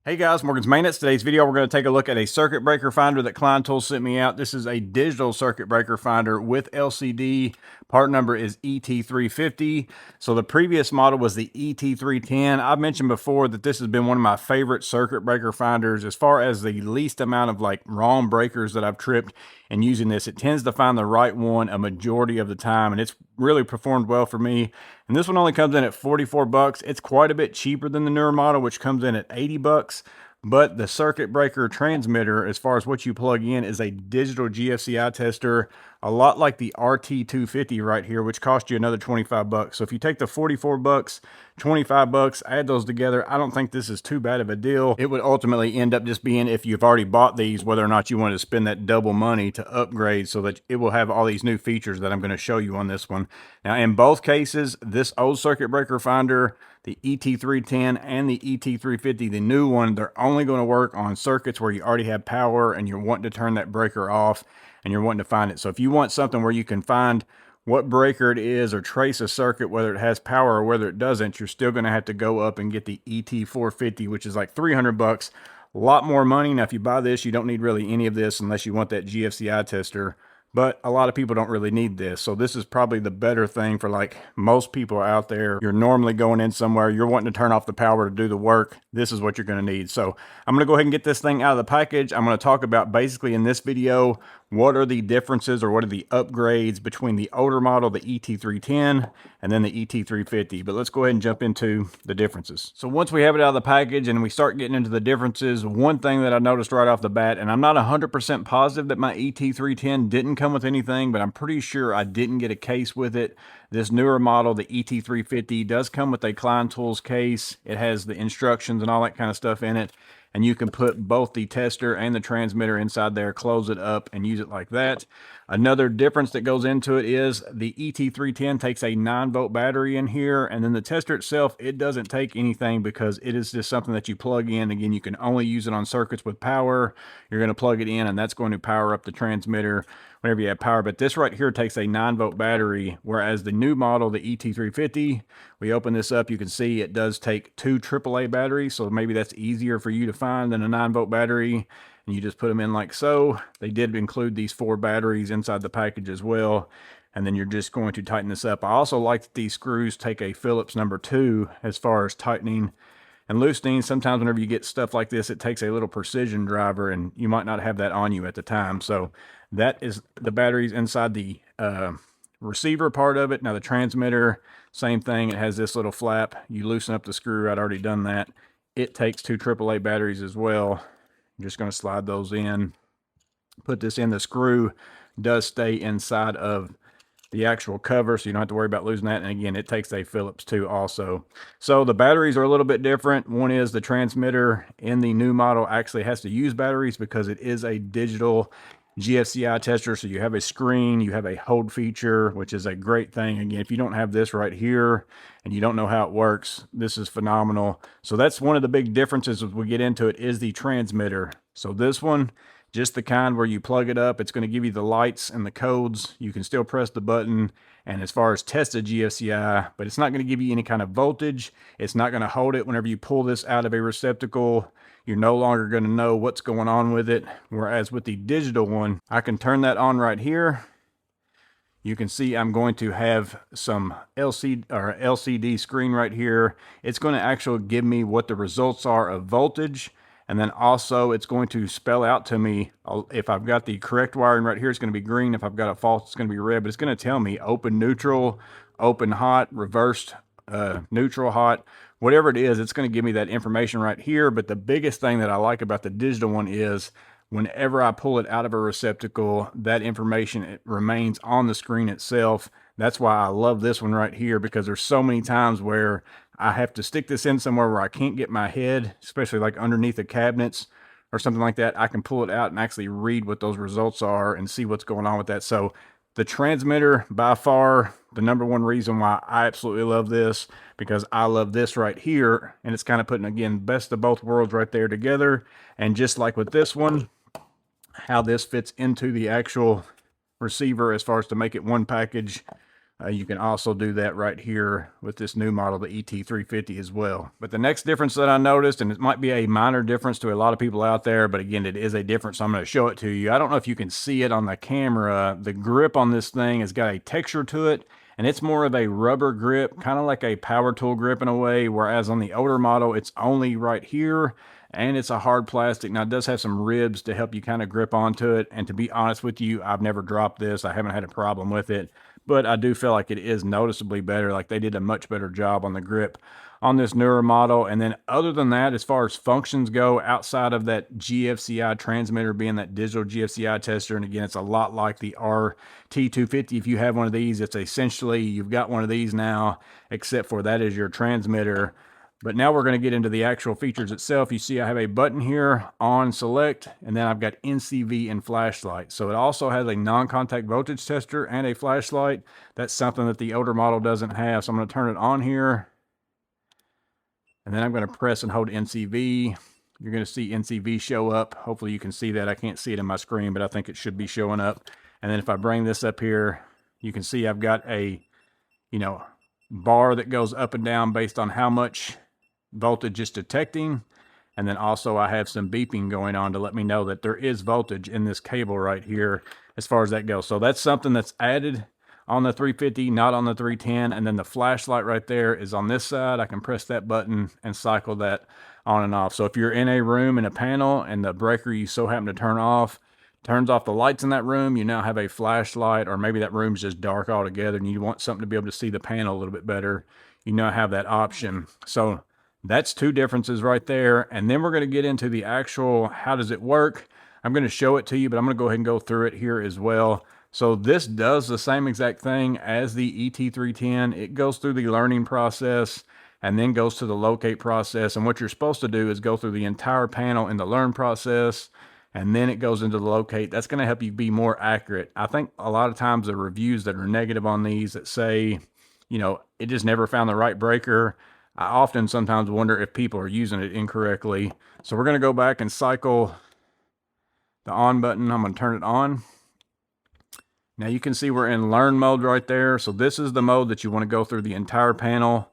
Hey guys, Morgan's Maintenance. Today's video, we're going to take a look at a circuit breaker finder that Klein Tools sent me out. This is a digital circuit breaker finder with LCD. Part number is ET350. So the previous model was the ET310. I've mentioned before that this has been one of my favorite circuit breaker finders as far as the least amount of wrong breakers that I've tripped and using this. It tends to find the right one a majority of the time, and it's really performed well for me. And this one only comes in at 44 bucks. It's quite a bit cheaper than the newer model, which comes in at 80 bucks. But the circuit breaker transmitter, as far as what you plug in, is a digital GFCI tester, a lot like the RT250 right here, which cost you another 25 bucks. So if you take the 44 bucks, 25 bucks, add those together, I don't think this is too bad of a deal. It would ultimately end up just being, if you've already bought these, whether or not you want to spend that double money to upgrade so that it will have all these new features that I'm going to show you on this one. Now, in both cases, this old circuit breaker finder, the ET310 and the ET350, the new one, they're only going to work on circuits where you already have power and you're wanting to turn that breaker off and you're wanting to find it. So if you want something where you can find what breaker it is or trace a circuit, whether it has power or whether it doesn't, you're still going to have to go up and get the ET450, which is like 300 bucks. A lot more money. Now, if you buy this, you don't need really any of this unless you want that GFCI tester. But a lot of people don't really need this. So this is probably the better thing for most people out there. You're normally going in somewhere, you're wanting to turn off the power to do the work. This is what you're going to need. So I'm going to go ahead and get this thing out of the package. I'm going to talk about basically in this video, what are the differences or what are the upgrades between the older model, the ET310, and then the ET350. But let's go ahead and jump into the differences. So once we have it out of the package and we start getting into the differences, one thing that I noticed right off the bat, and I'm not 100% positive that my ET310 didn't come with anything, but I'm pretty sure I didn't get a case with it. This newer model, the ET350, does come with a Klein Tools case. It has the instructions and all that kind of stuff in it. And you can put both the tester and the transmitter inside there, close it up, and use it like that. Another difference that goes into it is the ET310 takes a 9-volt battery in here, and then the tester itself, it doesn't take anything because it is just something that you plug in. Again, you can only use it on circuits with power. You're going to plug it in, and that's going to power up the transmitter whenever you have power. But this right here takes a 9-volt battery, whereas the new model, the ET350, we open this up, you can see it does take 2 AAA batteries, so maybe that's easier for you to find than a 9-volt battery. And you just put them in like so. They did include these 4 batteries inside the package as well. And then you're just going to tighten this up. I also like that these screws take a Phillips number 2 as far as tightening and loosening. Sometimes whenever you get stuff like this, it takes a little precision driver and you might not have that on you at the time. So that is the batteries inside the receiver part of it. Now the transmitter, same thing. It has this little flap. You loosen up the screw. I'd already done that. It takes 2 AAA batteries as well. I'm just going to slide those in, put this in. The screw does stay inside of the actual cover, so you don't have to worry about losing that. And again, it takes a Phillips too also. So the batteries are a little bit different. One is the transmitter in the new model actually has to use batteries because it is a digital GFCI tester. So you have a screen, you have a hold feature, which is a great thing. Again, if you don't have this right here and you don't know how it works, this is phenomenal. So that's one of the big differences as we get into it is the transmitter. So this one, just the kind where you plug it up, it's going to give you the lights and the codes. You can still press the button. And as far as test the GFCI, but it's not going to give you any kind of voltage. It's not going to hold it whenever you pull this out of a receptacle. You're no longer going to know what's going on with it. Whereas with the digital one, I can turn that on right here. You can see I'm going to have some LCD screen right here. It's going to actually give me what the results are of voltage. And then also it's going to spell out to me if I've got the correct wiring right here, it's going to be green. If I've got it false, it's going to be red. But it's going to tell me open neutral, open hot, reversed neutral hot. Whatever it is, it's going to give me that information right here. But the biggest thing that I like about the digital one is whenever I pull it out of a receptacle, that information, it remains on the screen itself. That's why I love this one right here, because there's so many times where I have to stick this in somewhere where I can't get my head, especially like underneath the cabinets or something like that. I can pull it out and actually read what those results are and see what's going on with that. So the transmitter, by far, the #1 reason why I absolutely love this, because I love this right here. And it's kind of putting, again, best of both worlds right there together. And just like with this one, how this fits into the actual receiver as far as to make it one package You can also do that right here with this new model, the ET350 as well. But the next difference that I noticed, and it might be a minor difference to a lot of people out there, but again, it is a difference, so I'm going to show it to you. I don't know if you can see it on the camera. The grip on this thing has got a texture to it, and it's more of a rubber grip, kind of like a power tool grip in a way, whereas on the older model, it's only right here, and it's a hard plastic. Now, it does have some ribs to help you kind of grip onto it, and to be honest with you, I've never dropped this. I haven't had a problem with it, but I do feel like it is noticeably better. Like they did a much better job on the grip on this newer model. And then other than that, as far as functions go, outside of that GFCI transmitter being that digital GFCI tester, and again, it's a lot like the RT250. If you have one of these, it's essentially, you've got one of these now, except for that is your transmitter. But now we're going to get into the actual features itself. You see I have a button here on select, and then I've got NCV and flashlight. So it also has a non-contact voltage tester and a flashlight. That's something that the older model doesn't have. So I'm going to turn it on here, and then I'm going to press and hold NCV. You're going to see NCV show up. Hopefully you can see that. I can't see it in my screen, but I think it should be showing up. And then if I bring this up here, you can see I've got a, bar that goes up and down based on how much voltage is detecting. And then also I have some beeping going on to let me know that there is voltage in this cable right here as far as that goes. So that's something that's added on the 350, not on the 310. And then the flashlight right there is on this side. I can press that button and cycle that on and off. So if you're in a room in a panel and the breaker you so happen to turn off turns off the lights in that room, you now have a flashlight, or maybe that room's just dark altogether and you want something to be able to see the panel a little bit better, you now have that option. So that's two differences right there. And then we're going to get into the actual, how does it work? I'm going to show it to you, but I'm going to go ahead and go through it here as well. So this does the same exact thing as the ET310. It goes through the learning process and then goes to the locate process. And what you're supposed to do is go through the entire panel in the learn process, and then it goes into the locate. That's going to help you be more accurate. I think a lot of times the reviews that are negative on these that say, it just never found the right breaker, I often sometimes wonder if people are using it incorrectly. So we're going to go back and cycle the on button. I'm going to turn it on. Now you can see we're in learn mode right there. So this is the mode that you want to go through the entire panel.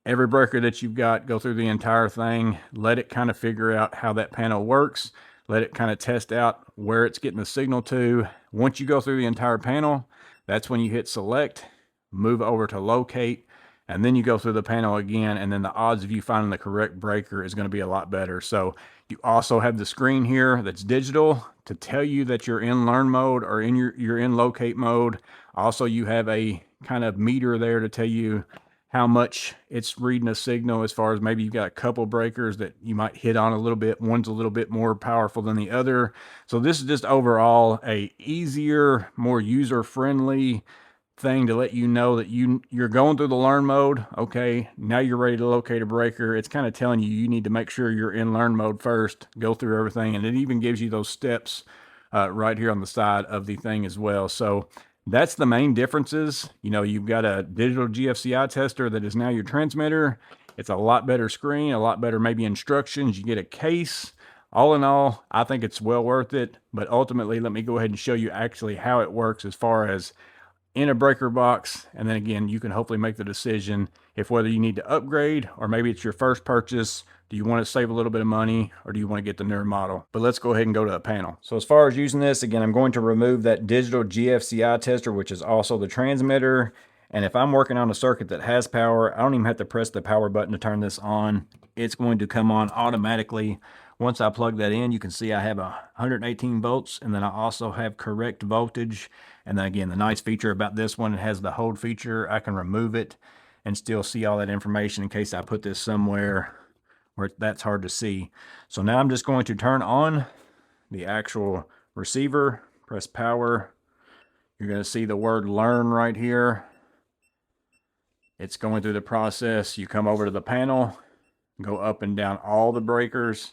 Every breaker that you've got, go through the entire thing. Let it kind of figure out how that panel works. Let it kind of test out where it's getting the signal to. Once you go through the entire panel, that's when you hit select, move over to locate, and then you go through the panel again, and then the odds of you finding the correct breaker is going to be a lot better. So you also have the screen here that's digital to tell you that you're in learn mode or you're in locate mode. Also, you have a kind of meter there to tell you how much it's reading a signal, as far as maybe you've got a couple breakers that you might hit on a little bit. One's a little bit more powerful than the other. So this is just overall a easier, more user-friendly thing to let you know that you're going through the learn mode. Okay, now you're ready to locate a breaker. It's kind of telling you need to make sure you're in learn mode first, go through everything, and it even gives you those steps right here on the side of the thing as well. So that's the main differences. You've got a digital GFCI tester that is now your transmitter. It's a lot better screen, a lot better maybe instructions. You get a case. All in all, I think it's well worth it. But ultimately, let me go ahead and show you actually how it works as far as in a breaker box. And then again, you can hopefully make the decision if whether you need to upgrade, or maybe it's your first purchase. Do you want to save a little bit of money, or do you want to get the newer model? But let's go ahead and go to a panel. So as far as using this, again, I'm going to remove that digital GFCI tester, which is also the transmitter. And if I'm working on a circuit that has power, I don't even have to press the power button to turn this on. It's going to come on automatically. Once I plug that in, you can see I have 118 volts, and then I also have correct voltage. And then again, the nice feature about this one, it has the hold feature. I can remove it and still see all that information in case I put this somewhere where that's hard to see. So now I'm just going to turn on the actual receiver, press power. You're going to see the word learn right here. It's going through the process. You come over to the panel, go up and down all the breakers.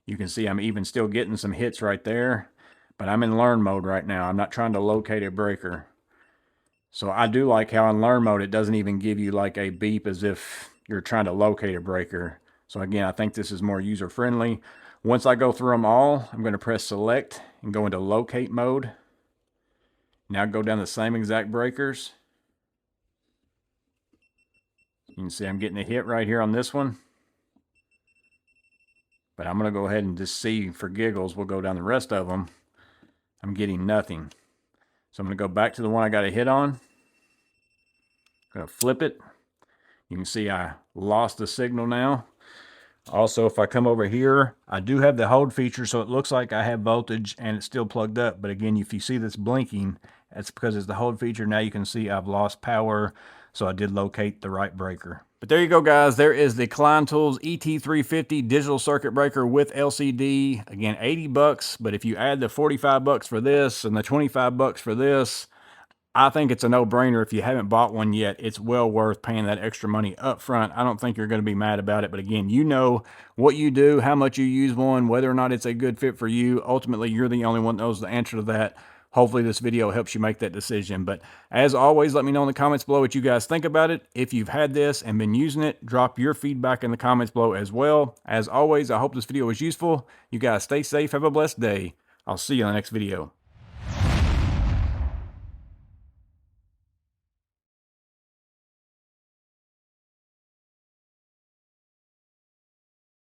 You can see I'm even still getting some hits right there, but I'm in learn mode right now. I'm not trying to locate a breaker. So I do like how in learn mode, it doesn't even give you like a beep as if you're trying to locate a breaker. So again, I think this is more user friendly. Once I go through them all, I'm going to press select and go into locate mode. Now go down the same exact breakers. You can see I'm getting a hit right here on this one. But I'm going to go ahead and just see for giggles. We'll go down the rest of them. I'm getting nothing. So I'm going to go back to the one I got a hit on. I'm going to flip it. You can see I lost the signal now. Also, if I come over here, I do have the hold feature, so it looks like I have voltage and it's still plugged up. But again, if you see this blinking, that's because it's the hold feature. Now you can see I've lost power, so I did locate the right breaker. But there you go, guys. There is the Klein Tools ET350 digital circuit breaker with LCD. Again, 80 bucks, but if you add the 45 bucks for this and the 25 bucks for this, I think it's a no-brainer. If you haven't bought one yet, it's well worth paying that extra money up front. I don't think you're going to be mad about it. But again, you know what you do, how much you use one, whether or not it's a good fit for you. Ultimately, you're the only one that knows the answer to that. Hopefully this video helps you make that decision. But as always, let me know in the comments below what you guys think about it. If you've had this and been using it, drop your feedback in the comments below as well. As always, I hope this video was useful. You guys stay safe. Have a blessed day. I'll see you in the next video.